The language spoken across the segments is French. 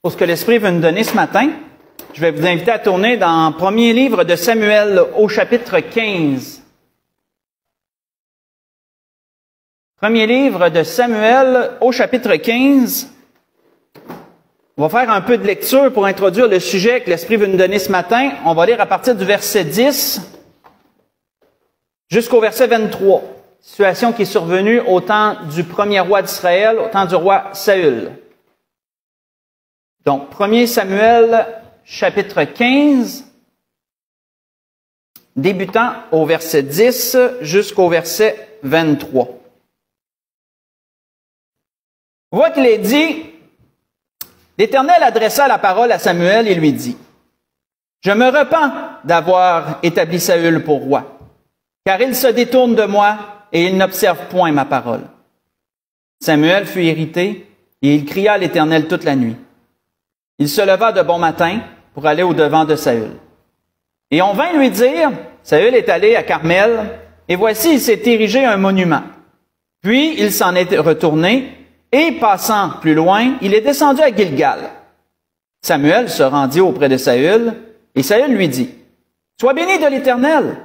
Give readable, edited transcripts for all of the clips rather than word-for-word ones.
Pour ce que l'Esprit veut nous donner ce matin, je vais vous inviter à tourner dans le premier livre de Samuel au chapitre 15. Premier livre de Samuel au chapitre 15. On va faire un peu de lecture pour introduire le sujet que l'Esprit veut nous donner ce matin. On va lire à partir du verset 10 jusqu'au verset 23. Situation qui est survenue au temps du premier roi d'Israël, au temps du roi Saül. Donc, 1er Samuel, chapitre 15, débutant au verset 10 jusqu'au verset 23. On voit qu'il est dit, l'Éternel adressa la parole à Samuel et lui dit, « Je me repens d'avoir établi Saül pour roi, car il se détourne de moi et il n'observe point ma parole. » Samuel fut irrité et il cria à l'Éternel toute la nuit. Il se leva de bon matin pour aller au-devant de Saül. Et on vint lui dire, Saül est allé à Carmel, et voici, il s'est érigé un monument. Puis il s'en est retourné, et passant plus loin, il est descendu à Gilgal. Samuel se rendit auprès de Saül, et Saül lui dit, Sois béni de l'Éternel,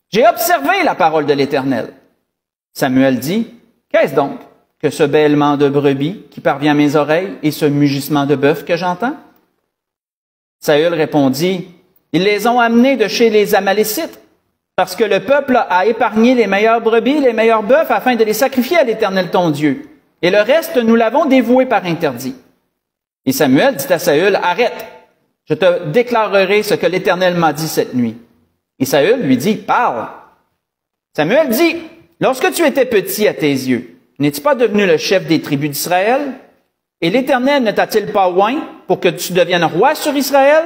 j'ai observé la parole de l'Éternel. Samuel dit, Qu'est-ce donc que ce bêlement de brebis qui parvient à mes oreilles et ce mugissement de bœuf que j'entends? Saül répondit, Ils les ont amenés de chez les Amalécites, parce que le peuple a épargné les meilleures brebis, les meilleurs bœufs, afin de les sacrifier à l'Éternel ton Dieu. Et le reste, nous l'avons dévoué par interdit. Et Samuel dit à Saül, Arrête, je te déclarerai ce que l'Éternel m'a dit cette nuit. Et Saül lui dit, Parle. Samuel dit, Lorsque tu étais petit à tes yeux, n'es-tu pas devenu le chef des tribus d'Israël? Et l'Éternel ne t'a-t-il pas oint pour que tu deviennes roi sur Israël?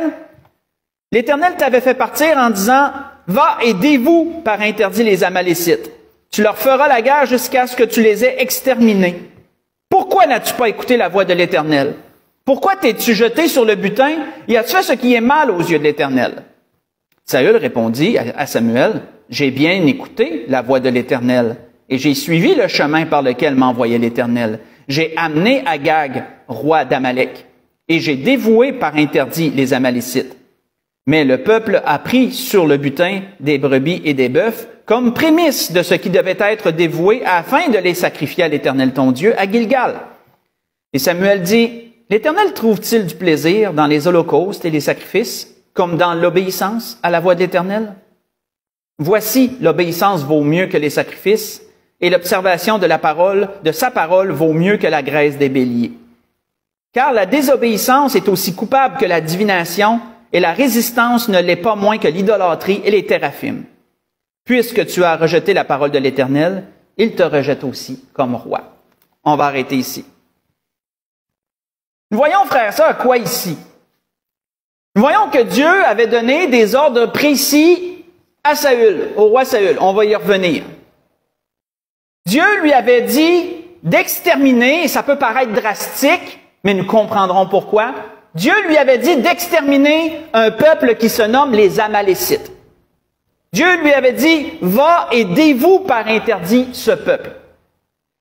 L'Éternel t'avait fait partir en disant, Va et dévoue par interdit les Amalécites. Tu leur feras la guerre jusqu'à ce que tu les aies exterminés. Pourquoi n'as-tu pas écouté la voix de l'Éternel? Pourquoi t'es-tu jeté sur le butin et as-tu fait ce qui est mal aux yeux de l'Éternel? Saül répondit à Samuel, J'ai bien écouté la voix de l'Éternel et j'ai suivi le chemin par lequel m'envoyait l'Éternel. J'ai amené Agag, roi d'Amalek, et j'ai dévoué par interdit les Amalécites. Mais le peuple a pris sur le butin des brebis et des bœufs comme prémisse de ce qui devait être dévoué afin de les sacrifier à l'Éternel ton Dieu à Gilgal. Et Samuel dit, l'Éternel trouve-t-il du plaisir dans les holocaustes et les sacrifices, comme dans l'obéissance à la voix de l'Éternel? Voici, l'obéissance vaut mieux que les sacrifices, et l'observation de sa parole vaut mieux que la graisse des béliers. Car la désobéissance est aussi coupable que la divination, et la résistance ne l'est pas moins que l'idolâtrie et les téraphimes. Puisque tu as rejeté la parole de l'Éternel, il te rejette aussi comme roi. On va arrêter ici. Nous voyons, frères et sœurs, quoi ici? Nous voyons que Dieu avait donné des ordres précis à Saül, au roi Saül. On va y revenir. Dieu lui avait dit d'exterminer, et ça peut paraître drastique, mais nous comprendrons pourquoi. Dieu lui avait dit d'exterminer un peuple qui se nomme les Amalécites. Dieu lui avait dit, va et dévoue par interdit ce peuple.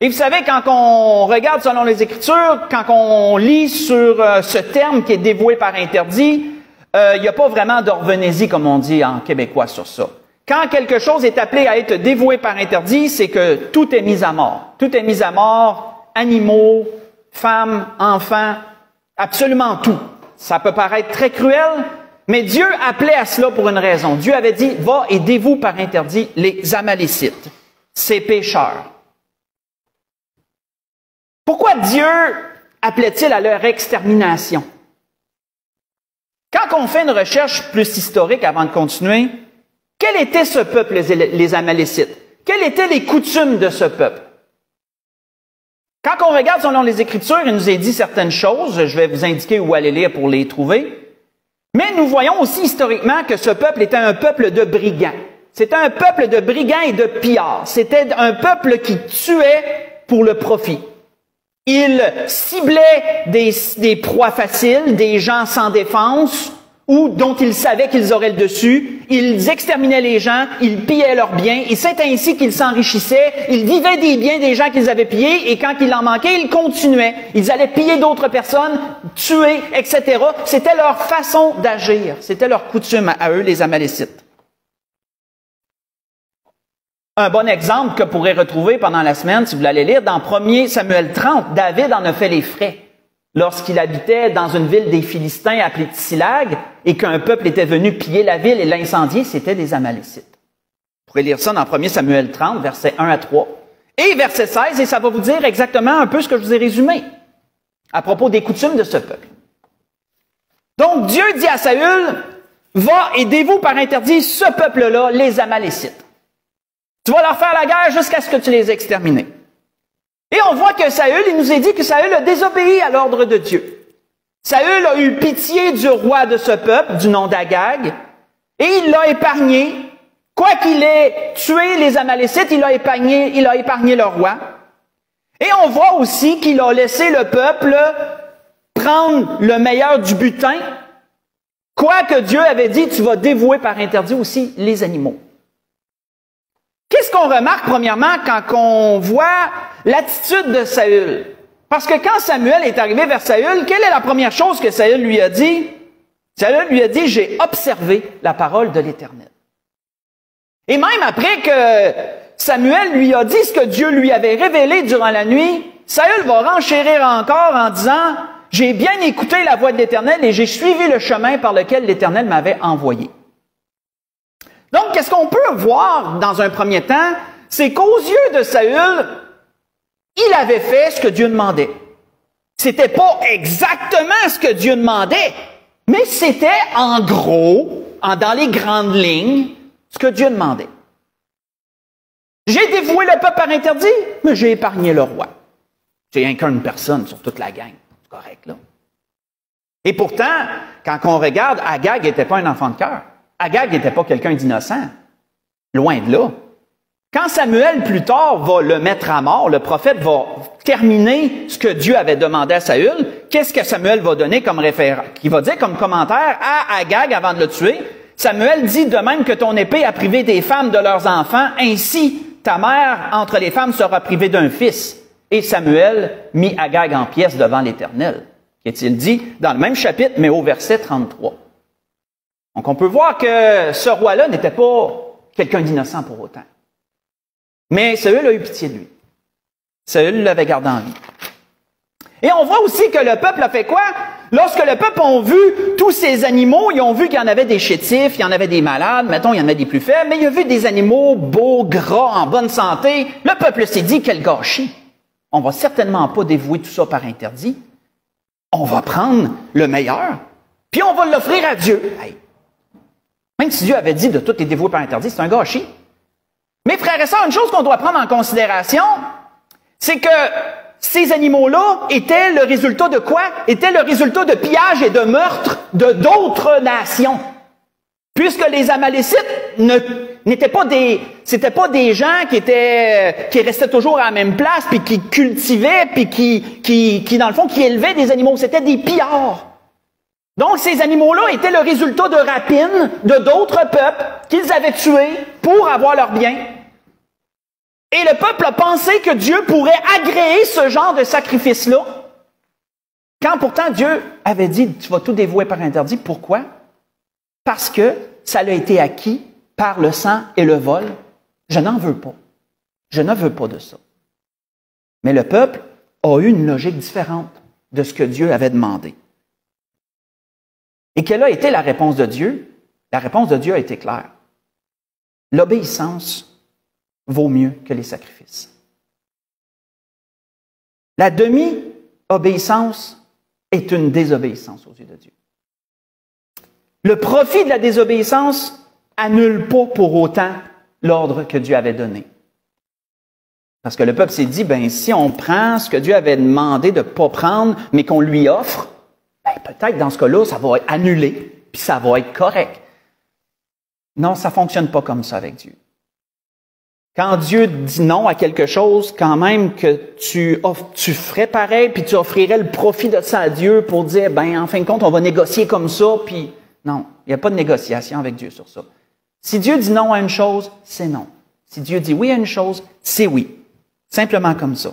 Et vous savez, quand on regarde selon les Écritures, quand on lit sur ce terme qui est dévoué par interdit, il n'y a pas vraiment d'orvenésie, comme on dit en québécois sur ça. Quand quelque chose est appelé à être dévoué par interdit, c'est que tout est mis à mort. Tout est mis à mort, animaux, femmes, enfants, absolument tout. Ça peut paraître très cruel, mais Dieu appelait à cela pour une raison. Dieu avait dit, va et dévoue par interdit les Amalécites, ces pécheurs. Pourquoi Dieu appelait-il à leur extermination? Quand on fait une recherche plus historique avant de continuer, quel était ce peuple, les Amalécites? Quelles étaient les coutumes de ce peuple? Quand on regarde selon les Écritures, il nous est dit certaines choses, je vais vous indiquer où aller lire pour les trouver, mais nous voyons aussi historiquement que ce peuple était un peuple de brigands. C'était un peuple de brigands et de pillards. C'était un peuple qui tuait pour le profit. Il ciblait des proies faciles, des gens sans défense, ou dont ils savaient qu'ils auraient le dessus. Ils exterminaient les gens, ils pillaient leurs biens, et c'est ainsi qu'ils s'enrichissaient. Ils vivaient des biens des gens qu'ils avaient pillés, et quand il en manquait, ils continuaient. Ils allaient piller d'autres personnes, tuer, etc. C'était leur façon d'agir. C'était leur coutume à eux, les Amalécites. Un bon exemple que vous pourrez retrouver pendant la semaine, si vous l'allez lire, dans 1 Samuel 30, David en a fait les frais. Lorsqu'il habitait dans une ville des Philistins appelée Tsilag, et qu'un peuple était venu piller la ville et l'incendier, c'était des Amalécites. Vous pourrez lire ça dans 1 Samuel 30, versets 1 à 3. Et verset 16, et ça va vous dire exactement un peu ce que je vous ai résumé, à propos des coutumes de ce peuple. Donc Dieu dit à Saül, va et dévoue par interdit ce peuple-là, les Amalécites. Tu vas leur faire la guerre jusqu'à ce que tu les extermines. Et on voit que Saül, il nous est dit que Saül a désobéi à l'ordre de Dieu. Saül a eu pitié du roi de ce peuple, du nom d'Agag, et il l'a épargné. Quoiqu'il ait tué les Amalécites, il a épargné leur roi. Et on voit aussi qu'il a laissé le peuple prendre le meilleur du butin, quoique Dieu avait dit, tu vas dévouer par interdit aussi les animaux. Qu'est-ce qu'on remarque, premièrement, quand on voit l'attitude de Saül? Parce que quand Samuel est arrivé vers Saül, quelle est la première chose que Saül lui a dit? Saül lui a dit, j'ai observé la parole de l'Éternel. Et même après que Samuel lui a dit ce que Dieu lui avait révélé durant la nuit, Saül va renchérir encore en disant, j'ai bien écouté la voix de l'Éternel et j'ai suivi le chemin par lequel l'Éternel m'avait envoyé. Donc, qu'est-ce qu'on peut voir dans un premier temps? C'est qu'aux yeux de Saül, il avait fait ce que Dieu demandait. C'était pas exactement ce que Dieu demandait, mais c'était en gros, dans les grandes lignes, ce que Dieu demandait. J'ai dévoué le peuple par interdit, mais j'ai épargné le roi. C'est rien qu'une personne sur toute la gang. C'est correct, là. Et pourtant, quand on regarde, Agag n'était pas un enfant de cœur. Agag n'était pas quelqu'un d'innocent. Loin de là. Quand Samuel, plus tard, va le mettre à mort, le prophète va terminer ce que Dieu avait demandé à Saül. Qu'est-ce que Samuel va donner comme référent? Il va dire comme commentaire à Agag avant de le tuer. Samuel dit, de même que ton épée a privé des femmes de leurs enfants, ainsi ta mère entre les femmes sera privée d'un fils. Et Samuel mit Agag en pièces devant l'Éternel. Qu'est-il dit dans le même chapitre, mais au verset 33. Donc, on peut voir que ce roi-là n'était pas quelqu'un d'innocent pour autant. Mais Saül a eu pitié de lui. Saül l'avait gardé en vie. Et on voit aussi que le peuple a fait quoi? Lorsque le peuple a vu tous ces animaux, ils ont vu qu'il y en avait des chétifs, il y en avait des malades, mettons, il y en avait des plus faibles, mais il a vu des animaux beaux, gras, en bonne santé. Le peuple s'est dit, quel gâchis! On va certainement pas dévouer tout ça par interdit. On va prendre le meilleur, puis on va l'offrir à Dieu. Hey. Même si Dieu avait dit de tout les dévouer par interdit, c'est un gâchis. Mais frères et sœurs, une chose qu'on doit prendre en considération, c'est que ces animaux-là étaient le résultat de quoi? Étaient le résultat de pillages et de meurtres de d'autres nations. Puisque les Amalécites n'étaient pas c'était pas des gens qui restaient toujours à la même place, puis qui cultivaient, puis qui dans le fond, qui élevaient des animaux. C'était des pillards. Donc, ces animaux-là étaient le résultat de rapines de d'autres peuples qu'ils avaient tués pour avoir leurs biens. Et le peuple a pensé que Dieu pourrait agréer ce genre de sacrifice-là, quand pourtant Dieu avait dit, tu vas tout dévouer par interdit. Pourquoi? Parce que ça l'a été acquis par le sang et le vol. Je n'en veux pas. Je ne veux pas de ça. Mais le peuple a eu une logique différente de ce que Dieu avait demandé. Et quelle a été la réponse de Dieu? La réponse de Dieu a été claire. L'obéissance vaut mieux que les sacrifices. La demi-obéissance est une désobéissance aux yeux de Dieu. Le profit de la désobéissance annule pas pour autant l'ordre que Dieu avait donné. Parce que le peuple s'est dit, si on prend ce que Dieu avait demandé de ne pas prendre, mais qu'on lui offre, peut-être dans ce cas-là, ça va être annulé, puis ça va être correct. Non, ça ne fonctionne pas comme ça avec Dieu. Quand Dieu dit non à quelque chose, quand même que tu ferais pareil, puis tu offrirais le profit de ça à Dieu pour dire, en fin de compte, on va négocier comme ça, puis Non, il n'y a pas de négociation avec Dieu sur ça. Si Dieu dit non à une chose, c'est non. Si Dieu dit oui à une chose, c'est oui. Simplement comme ça.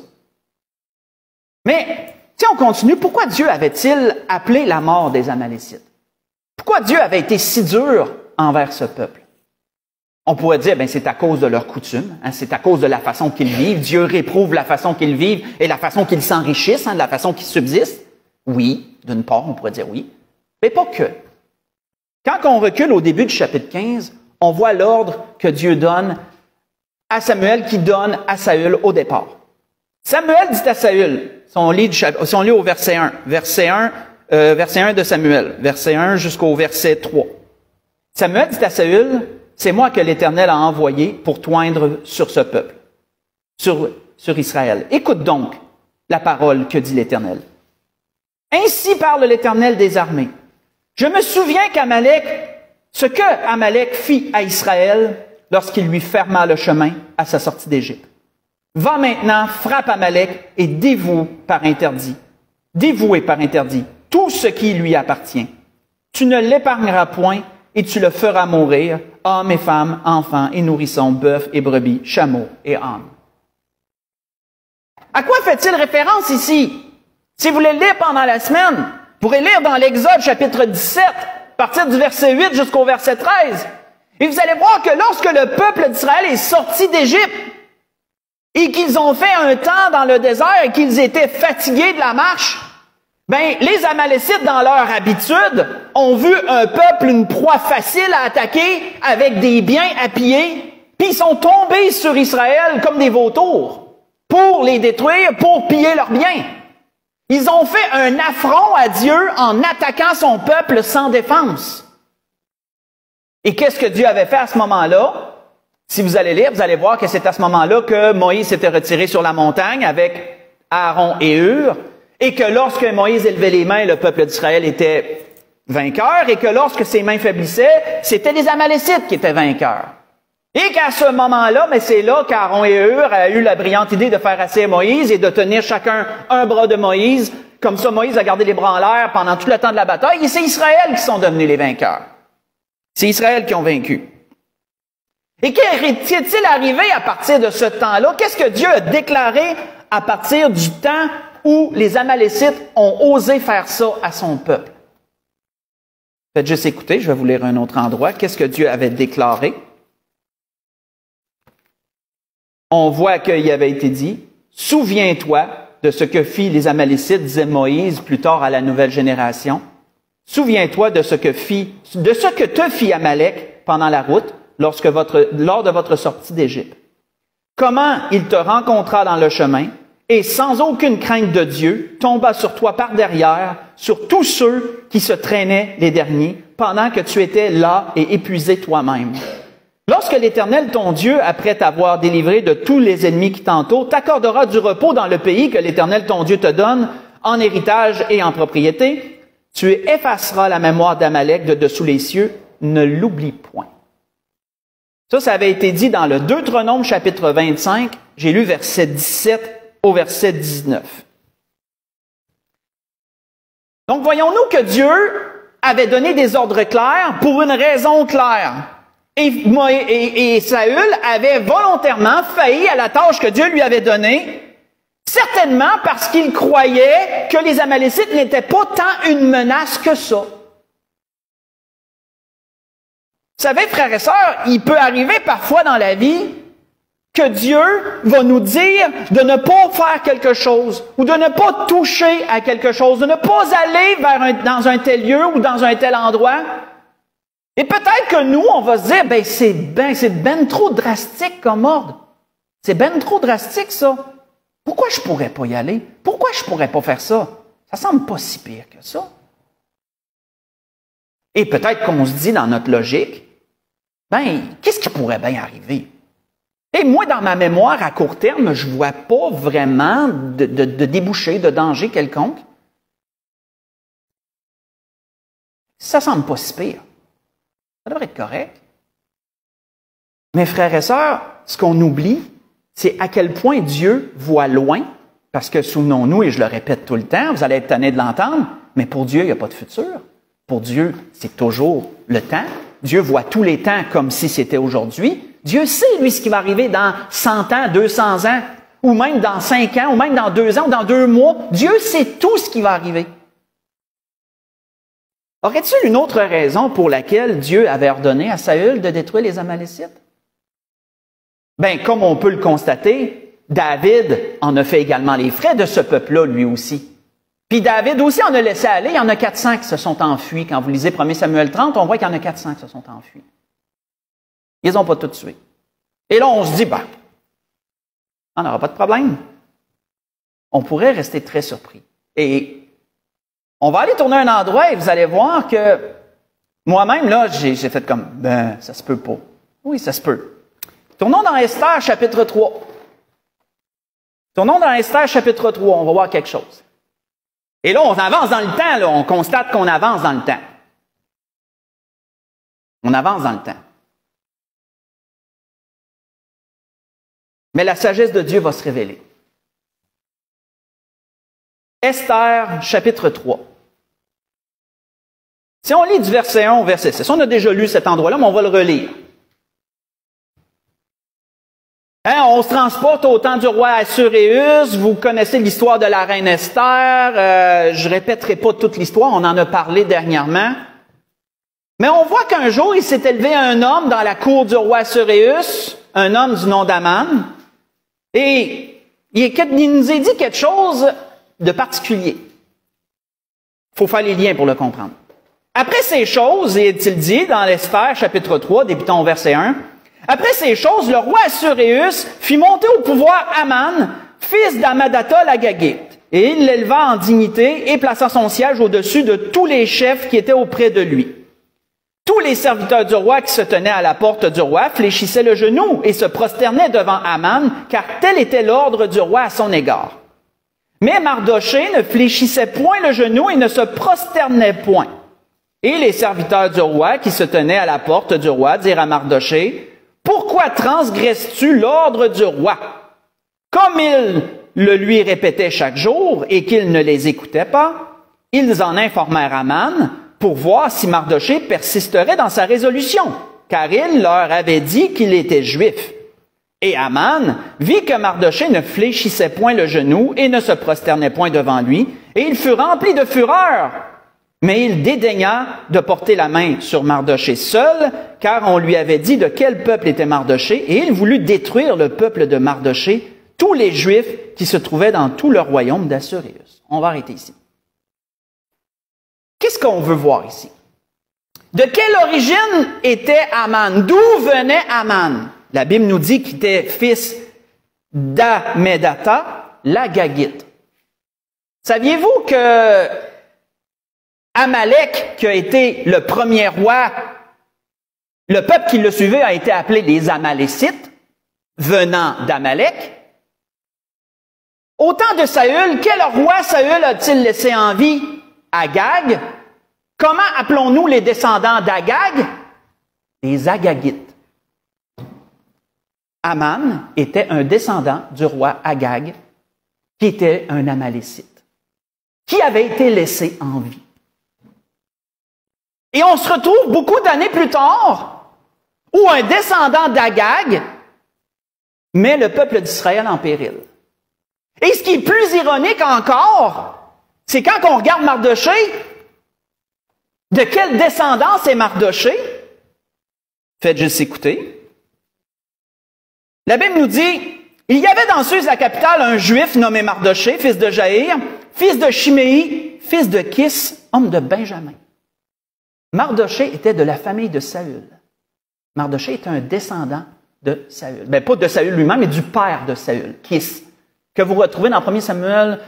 Mais, si on continue, pourquoi Dieu avait-il appelé la mort des Amalécites? Pourquoi Dieu avait été si dur envers ce peuple? On pourrait dire, c'est à cause de leurs coutumes, c'est à cause de la façon qu'ils vivent. Dieu réprouve la façon qu'ils vivent et la façon qu'ils s'enrichissent, de la façon qu'ils subsistent. Oui, d'une part, on pourrait dire oui, mais pas que. Quand on recule au début du chapitre 15, on voit l'ordre que Dieu donne à Samuel, qui donne à Saül au départ. Samuel dit à Saül, si on lit au verset 1, verset 1 de Samuel, verset 1 jusqu'au verset 3. Samuel dit à Saül, c'est moi que l'Éternel a envoyé pour t'oindre sur ce peuple, sur Israël. Écoute donc la parole que dit l'Éternel. Ainsi parle l'Éternel des armées. Je me souviens ce que Amalek fit à Israël lorsqu'il lui ferma le chemin à sa sortie d'Égypte. Va maintenant, frappe Amalek et dévoué par interdit tout ce qui lui appartient. Tu ne l'épargneras point et tu le feras mourir, hommes et femmes, enfants et nourrissons, bœufs et brebis, chameaux et ânes. À quoi fait-il référence ici? Si vous voulez le lire pendant la semaine, vous pourrez lire dans l'Exode chapitre 17, à partir du verset 8 jusqu'au verset 13. Et vous allez voir que lorsque le peuple d'Israël est sorti d'Égypte, et qu'ils ont fait un temps dans le désert et qu'ils étaient fatigués de la marche, les Amalécites, dans leur habitude, ont vu un peuple, une proie facile à attaquer avec des biens à piller, puis ils sont tombés sur Israël comme des vautours pour les détruire, pour piller leurs biens. Ils ont fait un affront à Dieu en attaquant son peuple sans défense. Et qu'est-ce que Dieu avait fait à ce moment-là? Si vous allez lire, vous allez voir que c'est à ce moment-là que Moïse s'était retiré sur la montagne avec Aaron et Hur, et que lorsque Moïse élevait les mains, le peuple d'Israël était vainqueur, et que lorsque ses mains faiblissaient, c'était les Amalécites qui étaient vainqueurs. Et qu'à ce moment-là, c'est là qu'Aaron et Hur a eu la brillante idée de faire asseoir Moïse et de tenir chacun un bras de Moïse. Comme ça, Moïse a gardé les bras en l'air pendant tout le temps de la bataille, et c'est Israël qui sont devenus les vainqueurs. C'est Israël qui ont vaincu. Et qu'est-il arrivé à partir de ce temps-là? Qu'est-ce que Dieu a déclaré à partir du temps où les Amalécites ont osé faire ça à son peuple? Faites juste écouter, je vais vous lire un autre endroit. Qu'est-ce que Dieu avait déclaré? On voit qu'il avait été dit, « Souviens-toi de ce que fit les Amalécites, disait Moïse plus tard à la nouvelle génération. Souviens-toi de ce que te fit Amalek pendant la route, lors de votre sortie d'Égypte. Comment il te rencontra dans le chemin, et sans aucune crainte de Dieu, tomba sur toi par derrière, sur tous ceux qui se traînaient les derniers, pendant que tu étais là et épuisé toi-même. Lorsque l'Éternel, ton Dieu, après t'avoir délivré de tous les ennemis qui t'entourent, t'accordera du repos dans le pays que l'Éternel, ton Dieu, te donne en héritage et en propriété, tu effaceras la mémoire d'Amalek de dessous les cieux, ne l'oublie point. » Ça avait été dit dans le Deutéronome chapitre 25, j'ai lu verset 17 au verset 19. Donc voyons-nous que Dieu avait donné des ordres clairs pour une raison claire. Et Saül avait volontairement failli à la tâche que Dieu lui avait donnée, certainement parce qu'il croyait que les Amalécites n'étaient pas tant une menace que ça. Vous savez, frères et sœurs, il peut arriver parfois dans la vie que Dieu va nous dire de ne pas faire quelque chose, ou de ne pas toucher à quelque chose, de ne pas aller dans un tel lieu ou dans un tel endroit. Et peut-être que nous, on va se dire, c'est ben trop drastique comme ordre. C'est ben trop drastique, ça. Pourquoi je pourrais pas y aller? Pourquoi je pourrais pas faire ça? Ça semble pas si pire que ça. Et peut-être qu'on se dit dans notre logique, qu'est-ce qui pourrait bien arriver? Et moi, dans ma mémoire, à court terme, je vois pas vraiment de débouché, de danger quelconque. Ça semble pas si pire. Ça devrait être correct. Mes frères et sœurs, ce qu'on oublie, c'est à quel point Dieu voit loin, parce que souvenons-nous, et je le répète tout le temps, vous allez être tannés de l'entendre, mais pour Dieu, il n'y a pas de futur. Pour Dieu, c'est toujours le temps. Dieu voit tous les temps comme si c'était aujourd'hui. Dieu sait, lui, ce qui va arriver dans 100 ans, 200 ans, ou même dans 5 ans, ou même dans 2 ans, ou dans 2 mois. Dieu sait tout ce qui va arriver. Aurait-il une autre raison pour laquelle Dieu avait ordonné à Saül de détruire les Amalécites? Bien, comme on peut le constater, David en a fait également les frais de ce peuple-là, lui aussi. Puis David aussi en a laissé aller. Il y en a 400 qui se sont enfuis. Quand vous lisez 1 Samuel 30, on voit qu'il y en a 400 qui se sont enfuis. Ils les ont pas tous tués. Et là, on se dit, on n'aura pas de problème. On pourrait rester très surpris. Et on va aller tourner un endroit et vous allez voir que moi-même, là, j'ai fait comme, ça se peut pas. Oui, ça se peut. Tournons dans Esther, chapitre 3. Tournons dans Esther, chapitre 3. On va voir quelque chose. Et là, on avance dans le temps, là. On constate qu'on avance dans le temps. On avance dans le temps. Mais la sagesse de Dieu va se révéler. Esther, chapitre 3. Si on lit du verset 1 au verset 6, on a déjà lu cet endroit-là, mais on va le relire. On se transporte au temps du roi Assuérus. Vous connaissez l'histoire de la reine Esther. Je répéterai pas toute l'histoire, on en a parlé dernièrement. Mais on voit qu'un jour, il s'est élevé un homme dans la cour du roi Assuérus, un homme du nom d'Aman, et il nous a dit quelque chose de particulier. Il faut faire les liens pour le comprendre. Après ces choses, est-il dit dans l'Esther, chapitre 3, débutons au verset 1, après ces choses, le roi Assuérus fit monter au pouvoir Aman, fils d'Amadatha l'Agagite, et il l'éleva en dignité et plaça son siège au-dessus de tous les chefs qui étaient auprès de lui. Tous les serviteurs du roi qui se tenaient à la porte du roi fléchissaient le genou et se prosternaient devant Aman, car tel était l'ordre du roi à son égard. Mais Mardoché ne fléchissait point le genou et ne se prosternait point. Et les serviteurs du roi qui se tenaient à la porte du roi dirent à Mardoché, « Pourquoi transgresses-tu l'ordre du roi? » Comme ils le lui répétaient chaque jour et qu'ils ne les écoutaient pas, ils en informèrent Aman pour voir si Mardoché persisterait dans sa résolution, car il leur avait dit qu'il était juif. Et Aman vit que Mardoché ne fléchissait point le genou et ne se prosternait point devant lui, et il fut rempli de fureur. Mais il dédaigna de porter la main sur Mardoché seul, car on lui avait dit de quel peuple était Mardoché, et il voulut détruire le peuple de Mardoché, tous les Juifs qui se trouvaient dans tout le royaume d'Assuérus. On va arrêter ici. Qu'est-ce qu'on veut voir ici? De quelle origine était Aman? D'où venait Aman? La Bible nous dit qu'il était fils d'Amédatha, l'Agagite. Saviez-vous que Amalek, qui a été le premier roi, le peuple qui le suivait a été appelé les Amalécites, venant d'Amalek? Au temps de Saül, quel roi Saül a-t-il laissé en vie? Agag. Comment appelons-nous les descendants d'Agag? Les Agagites. Aman était un descendant du roi Agag, qui était un Amalécite, qui avait été laissé en vie. Et on se retrouve beaucoup d'années plus tard, où un descendant d'Agag met le peuple d'Israël en péril. Et ce qui est plus ironique encore, c'est quand on regarde Mardoché, de quelle descendance est Mardoché? Faites juste écouter. La Bible nous dit, il y avait dans Suse, la capitale, un juif nommé Mardoché, fils de Jaïr, fils de Chiméi, fils de Kis, homme de Benjamin. Mardoché était de la famille de Saül. Mardoché était un descendant de Saül. Ben, pas de Saül lui-même, mais du père de Saül, Kis, que vous retrouvez dans 1 Samuel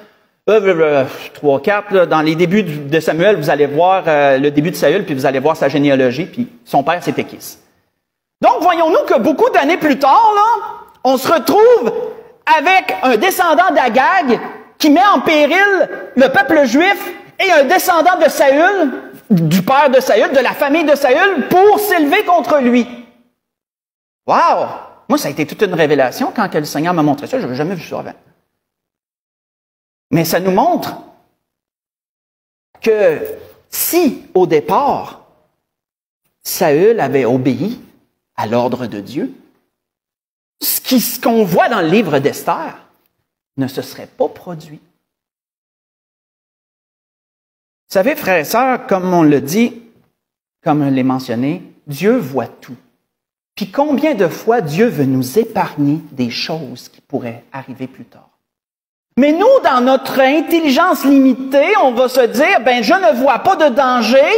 3, 4. Dans les débuts de Samuel, vous allez voir le début de Saül, puis vous allez voir sa généalogie, puis son père, c'était Kis. Donc, voyons-nous que beaucoup d'années plus tard, là, on se retrouve avec un descendant d'Agag qui met en péril le peuple juif et un descendant de Saül, du père de Saül, de la famille de Saül, pour s'élever contre lui. Wow! Moi, ça a été toute une révélation quand le Seigneur m'a montré ça. Je n'avais jamais vu ça avant. Mais ça nous montre que si, au départ, Saül avait obéi à l'ordre de Dieu, ce qu'on voit dans le livre d'Esther ne se serait pas produit. Vous savez, frères et sœurs, comme on le dit, comme je l'ai mentionné, Dieu voit tout. Puis combien de fois Dieu veut nous épargner des choses qui pourraient arriver plus tard? Mais nous, dans notre intelligence limitée, on va se dire, ben je ne vois pas de danger,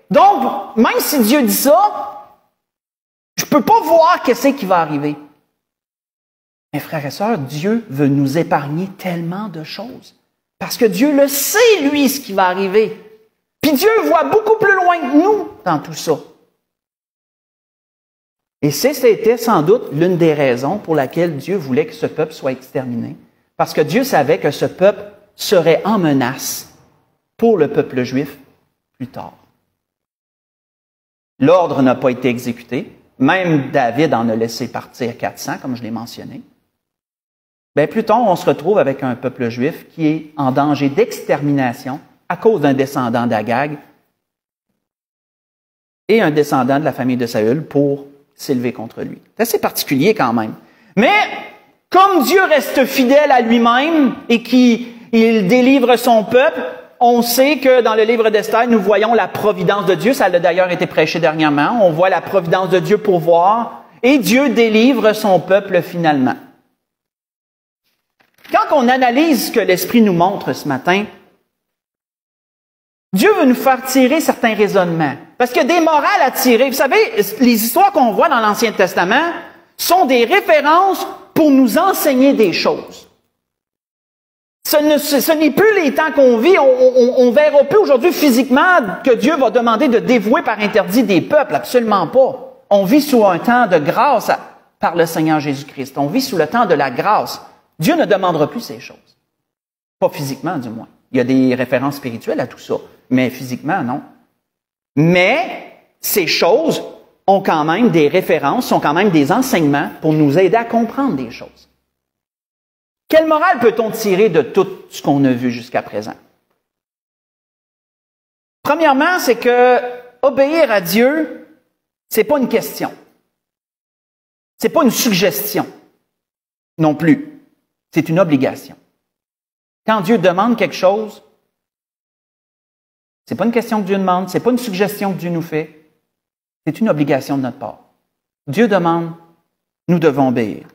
donc même si Dieu dit ça, je ne peux pas voir qu'est-ce qui va arriver. Mais frères et sœurs, Dieu veut nous épargner tellement de choses. Parce que Dieu le sait, lui, ce qui va arriver. Puis Dieu voit beaucoup plus loin que nous dans tout ça. Et c'était sans doute l'une des raisons pour laquelle Dieu voulait que ce peuple soit exterminé. Parce que Dieu savait que ce peuple serait en menace pour le peuple juif plus tard. L'ordre n'a pas été exécuté. Même David en a laissé partir 400, comme je l'ai mentionné. Bien, plus tard, on se retrouve avec un peuple juif qui est en danger d'extermination à cause d'un descendant d'Agag et un descendant de la famille de Saül pour s'élever contre lui. C'est assez particulier quand même. Mais comme Dieu reste fidèle à lui-même et qu'il délivre son peuple, on sait que dans le livre d'Esther, nous voyons la providence de Dieu. Ça a d'ailleurs été prêché dernièrement. On voit la providence de Dieu pour voir et Dieu délivre son peuple finalement. Quand on analyse ce que l'Esprit nous montre ce matin, Dieu veut nous faire tirer certains raisonnements. Parce qu'il y a des morales à tirer. Vous savez, les histoires qu'on voit dans l'Ancien Testament sont des références pour nous enseigner des choses. Ce n'est plus les temps qu'on vit. On verra plus aujourd'hui physiquement que Dieu va demander de dévouer par interdit des peuples. Absolument pas. On vit sous un temps de grâce par le Seigneur Jésus-Christ. On vit sous le temps de la grâce. Dieu ne demandera plus ces choses. Pas physiquement, du moins. Il y a des références spirituelles à tout ça. Mais physiquement, non. Mais ces choses ont quand même des références, sont quand même des enseignements pour nous aider à comprendre des choses. Quelle morale peut-on tirer de tout ce qu'on a vu jusqu'à présent? Premièrement, c'est que obéir à Dieu, c'est pas une question. C'est pas une suggestion non plus. C'est une obligation. Quand Dieu demande quelque chose, c'est pas une question que Dieu demande, c'est pas une suggestion que Dieu nous fait, c'est une obligation de notre part. Dieu demande, nous devons obéir.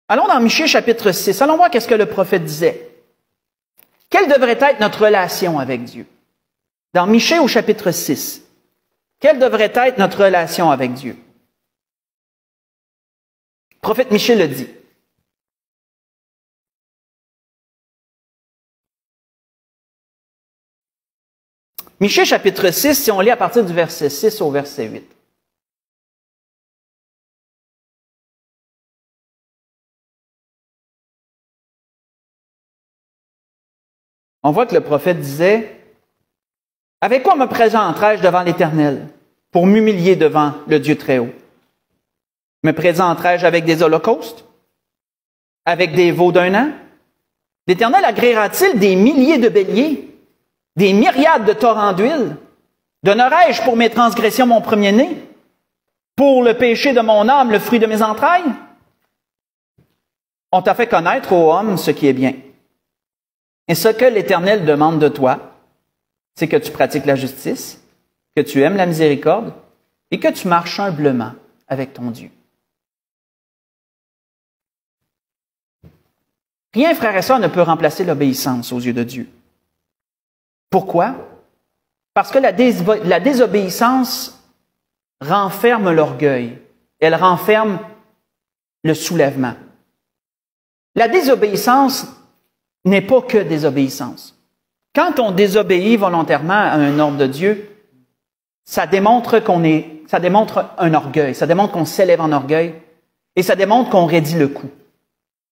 Allons dans Michée chapitre 6, allons voir qu'est-ce que le prophète disait. Quelle devrait être notre relation avec Dieu? Dans Michée au chapitre 6, quelle devrait être notre relation avec Dieu? Le prophète Michée le dit. Michée chapitre 6, si on lit à partir du verset 6 au verset 8. On voit que le prophète disait, « Avec quoi me présenterai-je devant l'Éternel pour m'humilier devant le Dieu Très-Haut? Me présenterai-je avec des holocaustes? Avec des veaux d'un an? L'Éternel agréera-t-il des milliers de béliers? Des myriades de torrents d'huile? Donnerai-je pour mes transgressions mon premier-né? Pour le péché de mon âme, le fruit de mes entrailles? On t'a fait connaître, ô homme, ce qui est bien. Et ce que l'Éternel demande de toi, c'est que tu pratiques la justice, que tu aimes la miséricorde et que tu marches humblement avec ton Dieu. » Rien, frères et sœurs, ne peut remplacer l'obéissance aux yeux de Dieu. Pourquoi? Parce que la désobéissance renferme l'orgueil. Elle renferme le soulèvement. La désobéissance n'est pas que désobéissance. Quand on désobéit volontairement à un ordre de Dieu, ça démontre un orgueil, ça démontre qu'on s'élève en orgueil et ça démontre qu'on raidit le cou.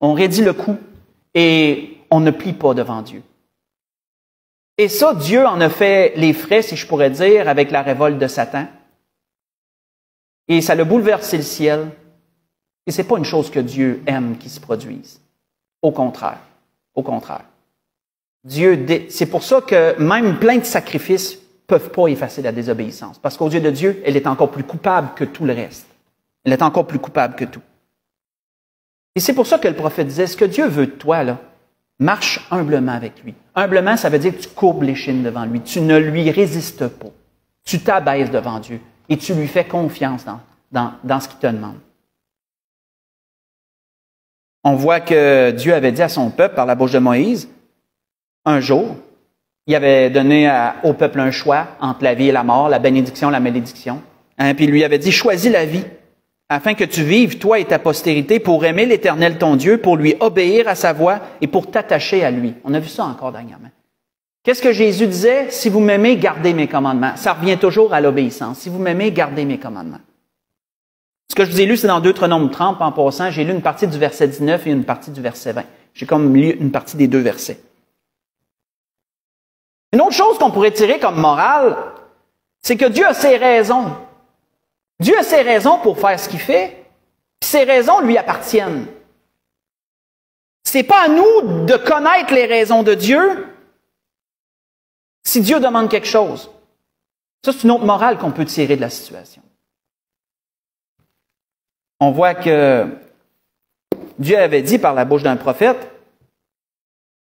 On raidit le cou et on ne plie pas devant Dieu. Et ça, Dieu en a fait les frais, si je pourrais dire, avec la révolte de Satan. Et ça a bouleversé le ciel. Et c'est pas une chose que Dieu aime qui se produise. Au contraire. Au contraire. C'est pour ça que même plein de sacrifices ne peuvent pas effacer la désobéissance. Parce qu'aux yeux de Dieu, elle est encore plus coupable que tout le reste. Elle est encore plus coupable que tout. Et c'est pour ça que le prophète disait, ce que Dieu veut de toi, là, marche humblement avec lui. Humblement, ça veut dire que tu courbes l'échine devant lui. Tu ne lui résistes pas. Tu t'abaisses devant Dieu et tu lui fais confiance dans ce qu'il te demande. On voit que Dieu avait dit à son peuple, par la bouche de Moïse, un jour, il avait donné au peuple un choix entre la vie et la mort, la bénédiction et la malédiction. Hein, puis il lui avait dit, choisis la vie, afin que tu vives, toi et ta postérité, pour aimer l'Éternel ton Dieu, pour lui obéir à sa voix et pour t'attacher à lui. On a vu ça encore dernièrement. Qu'est-ce que Jésus disait? Si vous m'aimez, gardez mes commandements. Ça revient toujours à l'obéissance. Si vous m'aimez, gardez mes commandements. Ce que je vous ai lu, c'est dans Deutéronome 30, en passant. J'ai lu une partie du verset 19 et une partie du verset 20. J'ai comme lu une partie des deux versets. Une autre chose qu'on pourrait tirer comme morale, c'est que Dieu a ses raisons. Dieu a ses raisons pour faire ce qu'il fait, puis ses raisons lui appartiennent. C'est pas à nous de connaître les raisons de Dieu si Dieu demande quelque chose. Ça, c'est une autre morale qu'on peut tirer de la situation. On voit que Dieu avait dit par la bouche d'un prophète,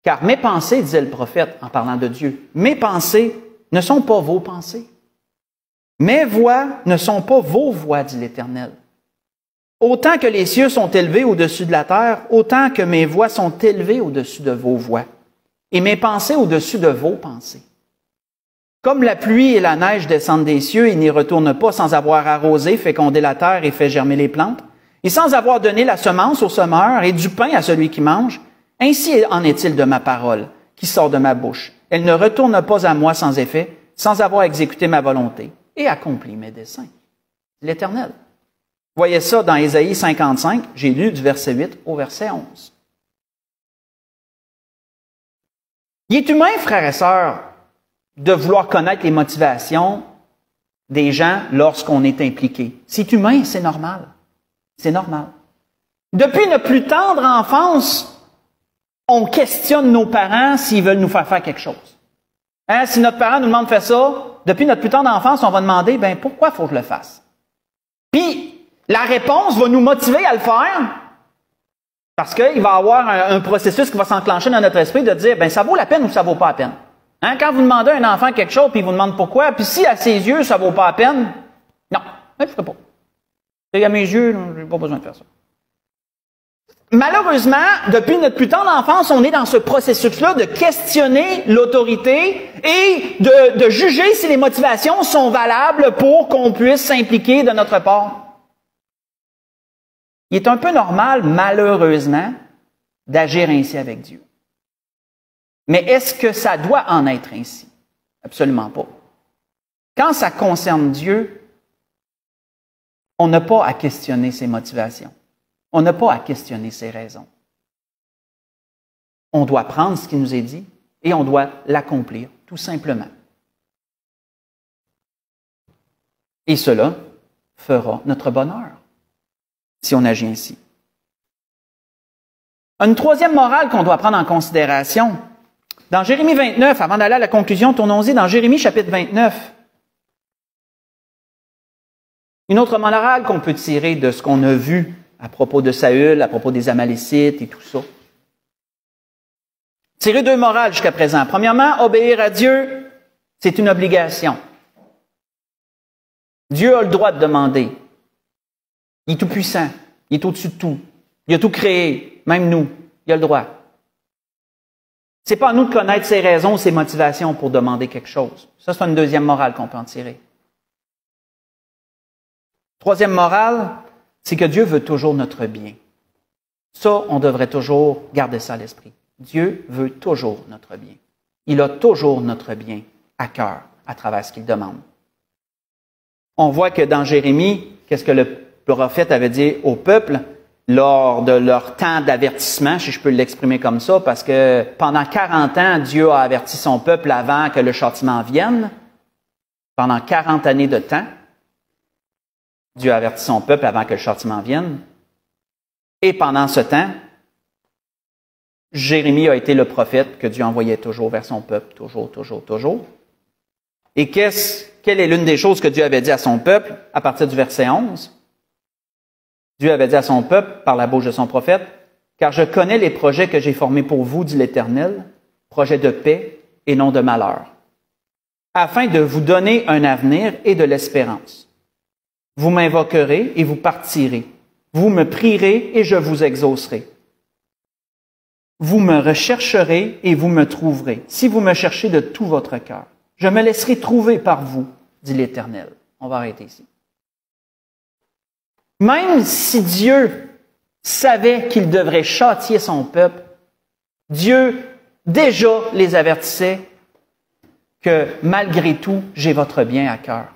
car mes pensées, disait le prophète en parlant de Dieu, mes pensées ne sont pas vos pensées. Mes voix ne sont pas vos voix, dit l'Éternel. Autant que les cieux sont élevés au-dessus de la terre, autant que mes voix sont élevées au-dessus de vos voix, et mes pensées au-dessus de vos pensées. Comme la pluie et la neige descendent des cieux et n'y retournent pas sans avoir arrosé, fécondé la terre et fait germer les plantes, et sans avoir donné la semence au semeur et du pain à celui qui mange, ainsi en est-il de ma parole qui sort de ma bouche. Elle ne retourne pas à moi sans effet, sans avoir exécuté ma volonté et accompli mes desseins. L'Éternel. Vous voyez ça dans Ésaïe 55, j'ai lu du verset 8 au verset 11. Il est humain, frères et sœurs, de vouloir connaître les motivations des gens lorsqu'on est impliqué. C'est humain, c'est normal. C'est normal. Depuis notre plus tendre enfance, on questionne nos parents s'ils veulent nous faire quelque chose. Hein, si notre parent nous demande de faire ça, depuis notre plus tendre enfance, on va demander, pourquoi faut que je le fasse? Puis, la réponse va nous motiver à le faire, parce qu'il va y avoir un processus qui va s'enclencher dans notre esprit de dire, ça vaut la peine ou ça vaut pas la peine? Hein, quand vous demandez à un enfant quelque chose, puis il vous demande pourquoi, puis si à ses yeux, ça vaut pas la peine, non, je ne ferai pas. Et à mes yeux, je n'ai pas besoin de faire ça. Malheureusement, depuis notre plus tendre enfance, on est dans ce processus-là de questionner l'autorité et de juger si les motivations sont valables pour qu'on puisse s'impliquer de notre part. Il est un peu normal, malheureusement, d'agir ainsi avec Dieu. Mais est-ce que ça doit en être ainsi? Absolument pas. Quand ça concerne Dieu, on n'a pas à questionner ses motivations. On n'a pas à questionner ses raisons. On doit prendre ce qui nous est dit et on doit l'accomplir, tout simplement. Et cela fera notre bonheur, si on agit ainsi. Une troisième morale qu'on doit prendre en considération, dans Jérémie 29, avant d'aller à la conclusion, tournons-y dans Jérémie chapitre 29. Une autre morale qu'on peut tirer de ce qu'on a vu à propos de Saül, à propos des Amalécites et tout ça. Tirer deux morales jusqu'à présent. Premièrement, obéir à Dieu, c'est une obligation. Dieu a le droit de demander. Il est tout puissant. Il est au-dessus de tout. Il a tout créé. Même nous. Il a le droit. C'est pas à nous de connaître ses raisons ou ses motivations pour demander quelque chose. Ça, c'est une deuxième morale qu'on peut en tirer. Troisième morale, c'est que Dieu veut toujours notre bien. Ça, on devrait toujours garder ça à l'esprit. Dieu veut toujours notre bien. Il a toujours notre bien à cœur à travers ce qu'il demande. On voit que dans Jérémie, qu'est-ce que le prophète avait dit au peuple lors de leur temps d'avertissement, si je peux l'exprimer comme ça, parce que pendant 40 ans, Dieu a averti son peuple avant que le châtiment vienne. Pendant 40 années de temps, Dieu a averti son peuple avant que le châtiment vienne. Et pendant ce temps, Jérémie a été le prophète que Dieu envoyait toujours vers son peuple, toujours. Et quelle est l'une des choses que Dieu avait dit à son peuple à partir du verset 11? Dieu avait dit à son peuple, par la bouche de son prophète, « Car je connais les projets que j'ai formés pour vous, dit l'Éternel, projets de paix et non de malheur, afin de vous donner un avenir et de l'espérance. Vous m'invoquerez et vous partirez. Vous me prierez et je vous exaucerai. Vous me rechercherez et vous me trouverez, si vous me cherchez de tout votre cœur. Je me laisserai trouver par vous, dit l'Éternel. » On va arrêter ici. Même si Dieu savait qu'il devrait châtier son peuple, Dieu déjà les avertissait que malgré tout, j'ai votre bien à cœur.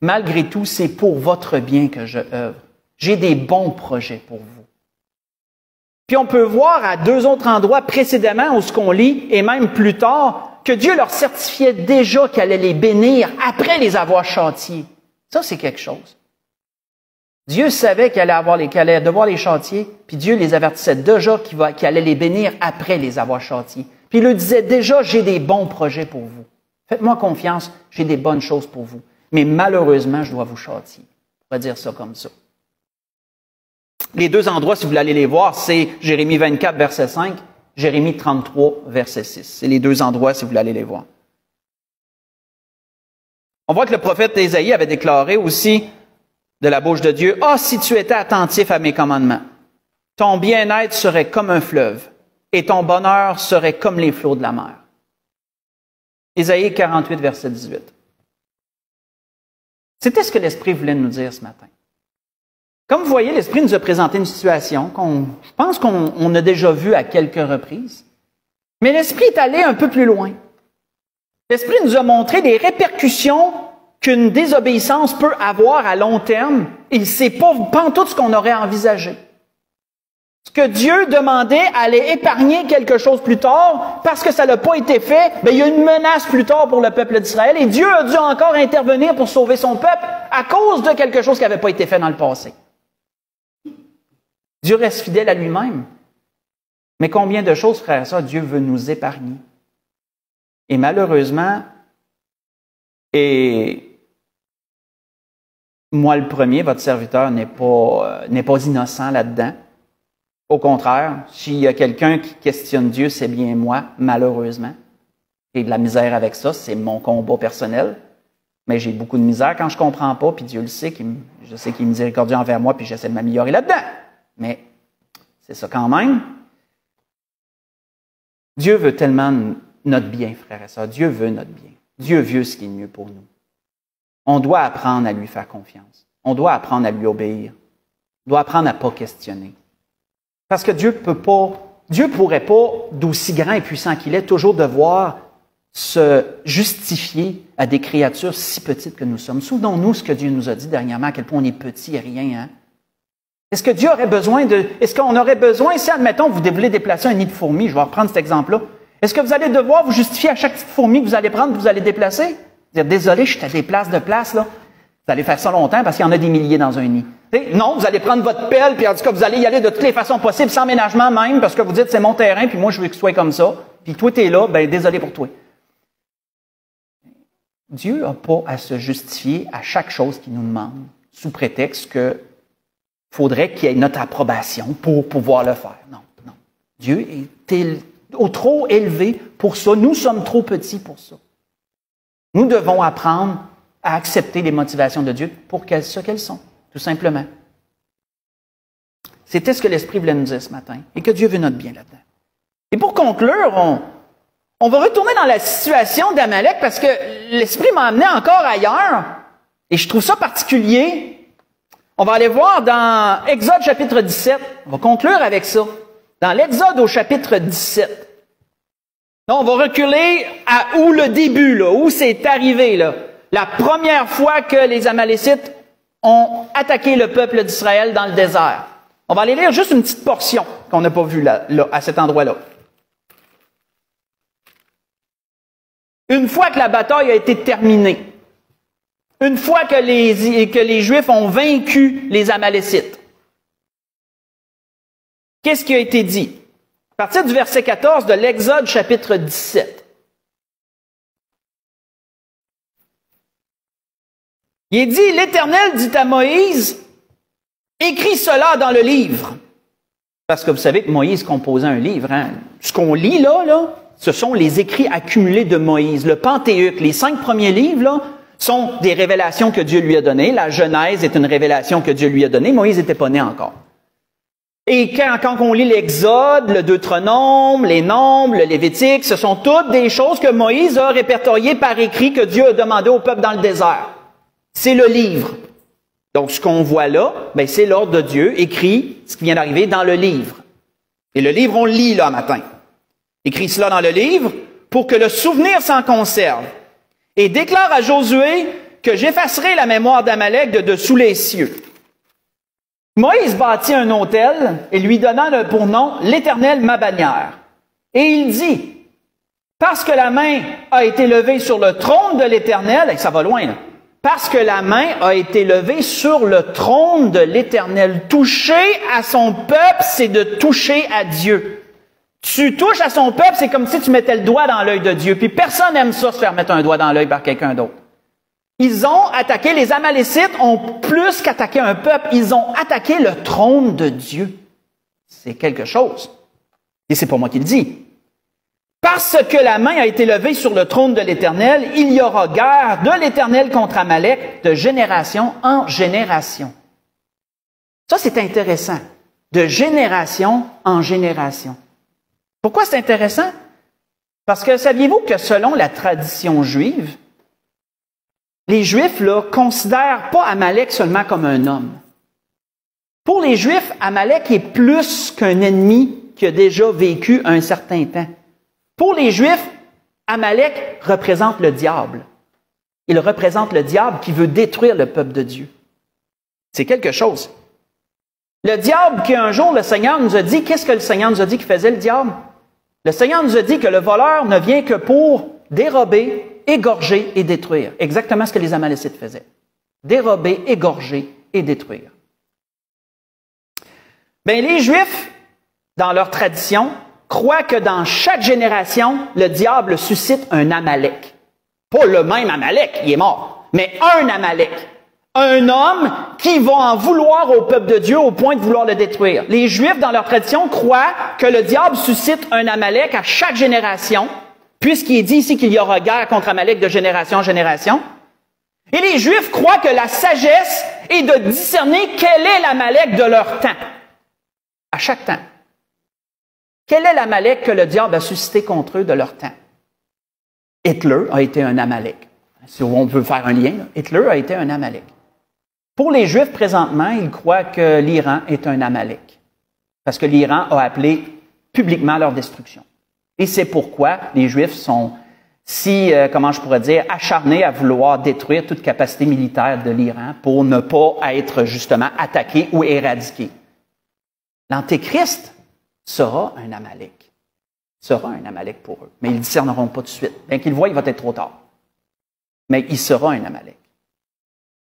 Malgré tout, c'est pour votre bien que je œuvre. J'ai des bons projets pour vous. Puis on peut voir à 2 autres endroits précédemment où ce qu'on lit, et même plus tard, que Dieu leur certifiait déjà qu'il allait les bénir après les avoir châtiés. Ça, c'est quelque chose. Dieu savait qu'il allait devoir les châtier, puis Dieu les avertissait déjà qu'il allait les bénir après les avoir châtiés. Puis il leur disait déjà, j'ai des bons projets pour vous. Faites-moi confiance, j'ai des bonnes choses pour vous. Mais malheureusement, je dois vous châtier. On va dire ça comme ça. Les 2 endroits, si vous voulez aller les voir, c'est Jérémie 24, verset 5, Jérémie 33, verset 6. C'est les 2 endroits, si vous voulez aller les voir. On voit que le prophète Ésaïe avait déclaré aussi de la bouche de Dieu, « Ah, si tu étais attentif à mes commandements, ton bien-être serait comme un fleuve, et ton bonheur serait comme les flots de la mer. » Ésaïe 48, verset 18. C'était ce que l'Esprit voulait nous dire ce matin. Comme vous voyez, l'Esprit nous a présenté une situation je pense qu'on a déjà vue à quelques reprises. Mais l'Esprit est allé un peu plus loin. L'Esprit nous a montré des répercussions qu'une désobéissance peut avoir à long terme, et c'est pas tout ce qu'on aurait envisagé. Ce que Dieu demandait allait épargner quelque chose plus tard, parce que ça n'a pas été fait, il y a une menace plus tard pour le peuple d'Israël, et Dieu a dû encore intervenir pour sauver son peuple à cause de quelque chose qui n'avait pas été fait dans le passé. Dieu reste fidèle à lui-même. Mais combien de choses, frères et sœurs, Dieu veut nous épargner? Et malheureusement, et moi le premier, votre serviteur n'est pas innocent là-dedans. Au contraire, s'il y a quelqu'un qui questionne Dieu, c'est bien moi, malheureusement. J'ai de la misère avec ça, c'est mon combat personnel. Mais j'ai beaucoup de misère quand je comprends pas, puis Dieu le sait, je sais qu'il est miséricordieux envers moi, puis j'essaie de m'améliorer là-dedans. Mais c'est ça quand même. Dieu veut tellement notre bien, frères et sœurs. Dieu veut notre bien. Dieu veut ce qui est mieux pour nous. On doit apprendre à lui faire confiance. On doit apprendre à lui obéir. On doit apprendre à ne pas questionner. Parce que Dieu pourrait pas, d'aussi grand et puissant qu'il est, toujours devoir se justifier à des créatures si petites que nous sommes. Souvenons-nous ce que Dieu nous a dit dernièrement, à quel point on est petit et rien, hein? Est-ce que Dieu aurait besoin est-ce qu'on aurait besoin, si, admettons, vous voulez déplacer un nid de fourmis, je vais reprendre cet exemple-là, est-ce que vous allez devoir vous justifier à chaque petite fourmi que vous allez prendre, que vous allez déplacer? Dire, désolé, je suis à des places de place, là. Vous allez faire ça longtemps parce qu'il y en a des milliers dans un nid. Non, vous allez prendre votre pelle, puis en tout cas, vous allez y aller de toutes les façons possibles, sans ménagement même, parce que vous dites, c'est mon terrain, puis moi, je veux que ce soit comme ça. Puis toi, t'es là, désolé pour toi. Dieu n'a pas à se justifier à chaque chose qu'il nous demande, sous prétexte que faudrait qu'il y ait notre approbation pour pouvoir le faire. Non, non. Dieu est trop élevé pour ça. Nous sommes trop petits pour ça. Nous devons apprendre à accepter les motivations de Dieu pour ce qu'elles sont, tout simplement. C'était ce que l'Esprit voulait nous dire ce matin, et que Dieu veut notre bien là-dedans. Et pour conclure, on va retourner dans la situation d'Amalek parce que l'Esprit m'a amené encore ailleurs, et je trouve ça particulier. On va aller voir dans Exode chapitre 17. On va conclure avec ça. Dans l'Exode au chapitre 17. Là, on va reculer à où le début, là, où c'est arrivé, là. La première fois que les Amalécites ont attaqué le peuple d'Israël dans le désert. On va aller lire juste une petite portion qu'on n'a pas vue là, à cet endroit-là. Une fois que la bataille a été terminée, une fois que les Juifs ont vaincu les Amalécites, qu'est-ce qui a été dit? À partir du verset 14 de l'Exode chapitre 17. Il est dit, l'Éternel dit à Moïse, écris cela dans le livre. Parce que vous savez que Moïse composait un livre. Hein? Ce qu'on lit là, ce sont les écrits accumulés de Moïse. Le Pentateuque, les 5 premiers livres, là, sont des révélations que Dieu lui a données. La Genèse est une révélation que Dieu lui a donnée. Moïse n'était pas né encore. Et quand on lit l'Exode, le Deutéronome, les Nombres, le Lévitique, ce sont toutes des choses que Moïse a répertoriées par écrit que Dieu a demandé au peuple dans le désert. C'est le livre. Donc, ce qu'on voit là, ben, c'est l'ordre de Dieu écrit, ce qui vient d'arriver dans le livre. Et le livre, on le lit là matin. Écrit cela dans le livre pour que le souvenir s'en conserve. Et déclare à Josué que j'effacerai la mémoire d'Amalek de dessous les cieux. Moïse bâtit un autel et lui donna pour nom l'Éternel ma bannière. Et il dit, parce que la main a été levée sur le trône de l'Éternel, et ça va loin là, parce que la main a été levée sur le trône de l'Éternel. Toucher à son peuple, c'est de toucher à Dieu. Tu touches à son peuple, c'est comme si tu mettais le doigt dans l'œil de Dieu. Puis personne n'aime ça, se faire mettre un doigt dans l'œil par quelqu'un d'autre. Ils ont attaqué, les Amalécites ont plus qu'attaqué un peuple, ils ont attaqué le trône de Dieu. C'est quelque chose. Et c'est pas moi qui le dis. Parce que la main a été levée sur le trône de l'Éternel, il y aura guerre de l'Éternel contre Amalek de génération en génération. Ça, c'est intéressant. De génération en génération. Pourquoi c'est intéressant? Parce que saviez-vous que selon la tradition juive, les Juifs là, considèrent pas Amalek seulement comme un homme. Pour les Juifs, Amalek est plus qu'un ennemi qui a déjà vécu un certain temps. Pour les Juifs, Amalek représente le diable. Il représente le diable qui veut détruire le peuple de Dieu. C'est quelque chose. Le diable qu'un jour le Seigneur nous a dit, qu'est-ce que le Seigneur nous a dit qu'il faisait le diable? Le Seigneur nous a dit que le voleur ne vient que pour dérober, égorger et détruire. Exactement ce que les Amalécites faisaient. Dérober, égorger et détruire. Bien, les Juifs, dans leur tradition, croient que dans chaque génération, le diable suscite un Amalek. Pas le même Amalek, il est mort, mais un Amalek. Un homme qui va en vouloir au peuple de Dieu au point de vouloir le détruire. Les Juifs, dans leur tradition, croient que le diable suscite un Amalek à chaque génération, puisqu'il est dit ici qu'il y aura guerre contre Amalek de génération en génération. Et les Juifs croient que la sagesse est de discerner quel est l'Amalek de leur temps. À chaque temps. Quel est l'Amalek que le diable a suscité contre eux de leur temps? Hitler a été un Amalek. Si on peut faire un lien, là. Hitler a été un Amalek. Pour les Juifs, présentement, ils croient que l'Iran est un Amalek. Parce que l'Iran a appelé publiquement leur destruction. Et c'est pourquoi les Juifs sont si, comment je pourrais dire, acharnés à vouloir détruire toute capacité militaire de l'Iran pour ne pas être justement attaqués ou éradiqués. L'Antéchrist sera un Amalek. Sera un Amalek pour eux. Mais ils ne discerneront pas tout de suite. Bien qu'ils le voient, il va être trop tard. Mais il sera un Amalek.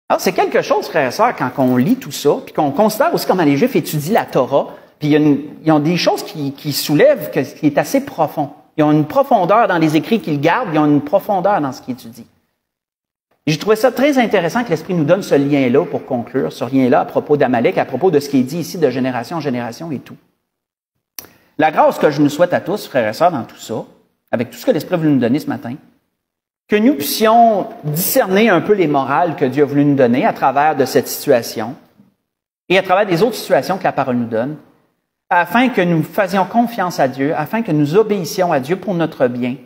Alors, c'est quelque chose, frères et sœurs, quand on lit tout ça, puis qu'on considère aussi comment les Juifs étudient la Torah, puis ils ont des choses qui soulèvent, qui est assez profond. Ils ont une profondeur dans les écrits qu'ils gardent, ils ont une profondeur dans ce qu'ils étudient. Et j'ai trouvé ça très intéressant que l'Esprit nous donne ce lien-là pour conclure, ce lien-là à propos d'Amalek, à propos de ce qui est dit ici de génération en génération et tout. La grâce que je nous souhaite à tous, frères et sœurs, dans tout ça, avec tout ce que l'Esprit a voulu nous donner ce matin, que nous puissions discerner un peu les morales que Dieu a voulu nous donner à travers de cette situation et à travers des autres situations que la parole nous donne, afin que nous fassions confiance à Dieu, afin que nous obéissions à Dieu pour notre bien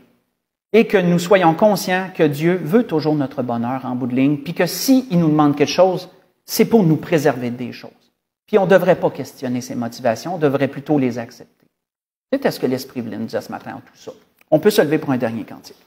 et que nous soyons conscients que Dieu veut toujours notre bonheur en bout de ligne, puis que s'il nous demande quelque chose, c'est pour nous préserver des choses. Puis on ne devrait pas questionner ses motivations, on devrait plutôt les accepter. C'est ce que l'Esprit voulait nous dire ce matin en tout ça. On peut se lever pour un dernier cantique.